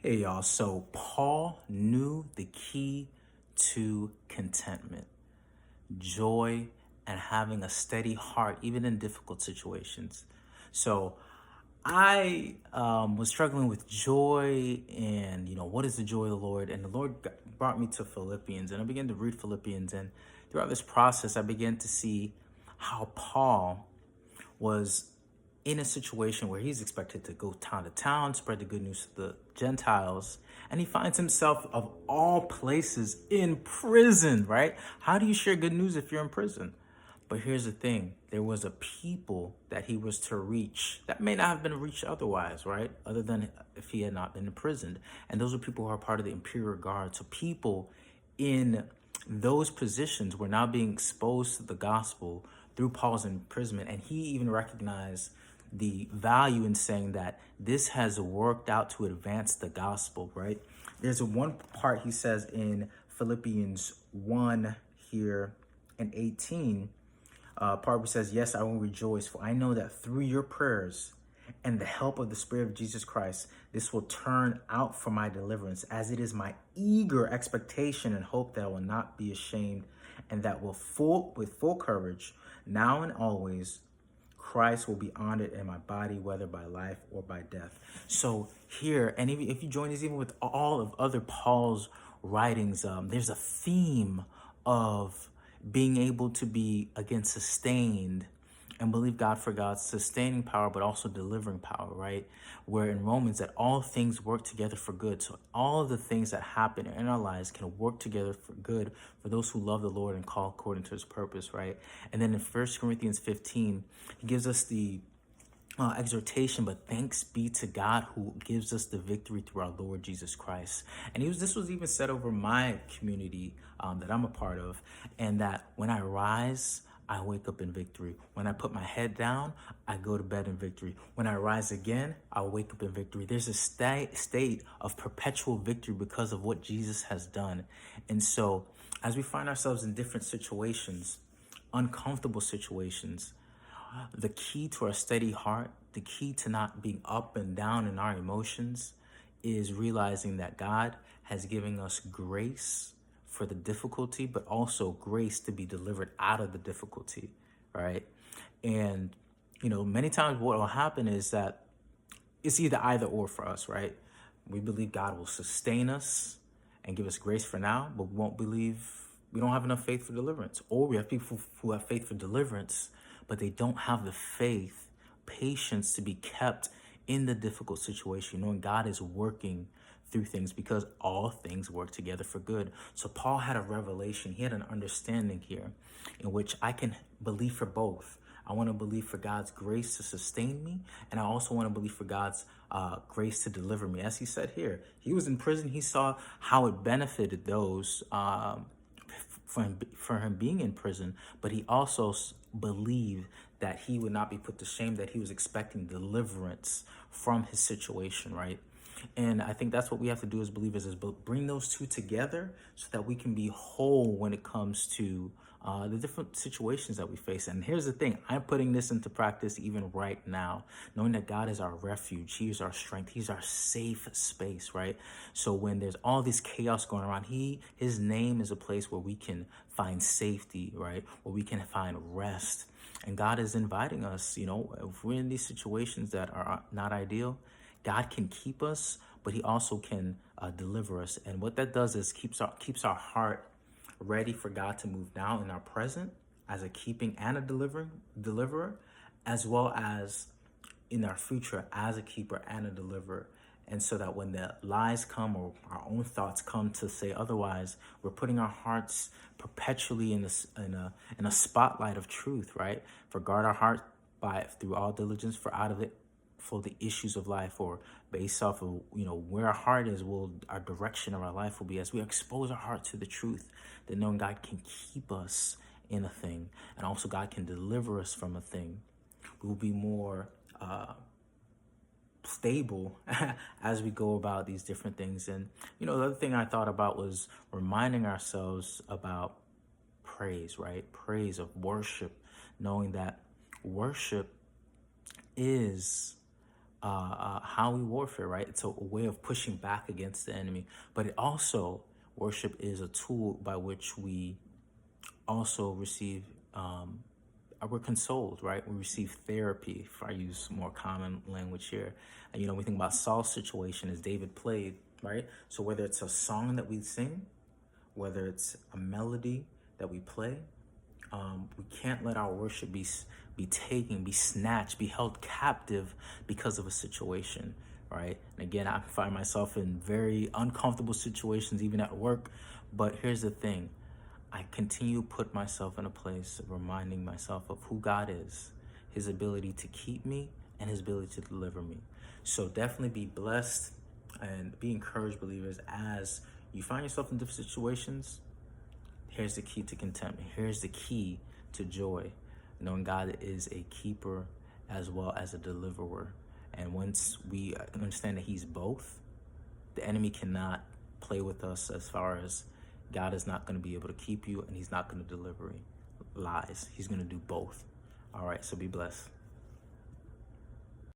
Hey y'all, so Paul knew the key to contentment, joy, and having a steady heart, even in difficult situations. So I was struggling with joy and, what is the joy of the Lord? And the Lord brought me to Philippians, and I began to read Philippians. And throughout this process, I began to see how Paul was in a situation where he's expected to go town to town, spread the good news to the Gentiles, and he finds himself, of all places, in prison, right? How do you share good news if you're in prison? But here's the thing, there was a people that he was to reach that may not have been reached otherwise, right? Other than if he had not been imprisoned. And those are people who are part of the imperial guard. So people in those positions were now being exposed to the gospel through Paul's imprisonment. And he even recognized the value in saying that this has worked out to advance the gospel, right? There's one part he says in Philippians 1 here in 18, part where says, "Yes, I will rejoice, for I know that through your prayers and the help of the Spirit of Jesus Christ, this will turn out for my deliverance, as it is my eager expectation and hope that I will not be ashamed, and that with full courage, now and always, Christ will be honored in my body, whether by life or by death." So here, and if you join us even with all of other Paul's writings, there's a theme of being able to be, again, sustained and believe God for God's sustaining power, but also delivering power, right? Where in Romans, that all things work together for good. So all of the things that happen in our lives can work together for good for those who love the Lord and call according to his purpose, right? And then in 1 Corinthians 15, he gives us the exhortation, but thanks be to God who gives us the victory through our Lord Jesus Christ. And this was even said over my community that I'm a part of, and that when I rise, I wake up in victory. When I put my head down, I go to bed in victory. When I rise again, I wake up in victory. There's a state of perpetual victory because of what Jesus has done. And so as we find ourselves in different situations, uncomfortable situations, the key to our steady heart, the key to not being up and down in our emotions, is realizing that God has given us grace for the difficulty, but also grace to be delivered out of the difficulty, right? And, many times what will happen is that it's either or for us, right? We believe God will sustain us and give us grace for now, but we don't have enough faith for deliverance. Or we have people who have faith for deliverance, but they don't have the faith, patience to be kept in the difficult situation, knowing God is working through things, because all things work together for good. So Paul had a revelation. He had an understanding here in which I can believe for both. I want to believe for God's grace to sustain me, and I also want to believe for God's grace to deliver me. As he said here, he was in prison. He saw how it benefited those for him being in prison, but he also believed that he would not be put to shame, that he was expecting deliverance from his situation, right? And I think that's what we have to do as believers, is bring those two together so that we can be whole when it comes to the different situations that we face. And here's the thing, I'm putting this into practice even right now, knowing that God is our refuge. He is our strength. He's our safe space, right? So when there's all this chaos going around, his name is a place where we can find safety, right? Where we can find rest. And God is inviting us, if we're in these situations that are not ideal, God can keep us, but he also can deliver us. And what that does is keeps our heart ready for God to move now in our present as a keeping and a deliverer, as well as in our future as a keeper and a deliverer. And so that when the lies come or our own thoughts come to say otherwise, we're putting our hearts perpetually in a spotlight of truth, right? For guard our heart through all diligence, for out of it for the issues of life, or based off of where our heart is, our direction of our life will be. As we expose our heart to the truth, that knowing God can keep us in a thing, and also God can deliver us from a thing, we will be more stable as we go about these different things. And the other thing I thought about was reminding ourselves about praise, right? Praise of worship, knowing that worship is how we warfare, right? It's a way of pushing back against the enemy. But it also, worship is a tool by which we also receive, we're consoled, right? We receive therapy, if I use more common language here. And, we think about Saul's situation as David played, right? So whether it's a song that we sing, whether it's a melody that we play, we can't let our worship be taken, be snatched, be held captive because of a situation, right? And again, I find myself in very uncomfortable situations, even at work. But here's the thing. I continue to put myself in a place of reminding myself of who God is, his ability to keep me, and his ability to deliver me. So definitely be blessed and be encouraged, believers, as you find yourself in different situations. Here's the key to contentment. Here's the key to joy, knowing God is a keeper as well as a deliverer. And once we understand that he's both, the enemy cannot play with us as far as God is not going to be able to keep you and he's not going to deliver lies. He's going to do both. All right, so be blessed.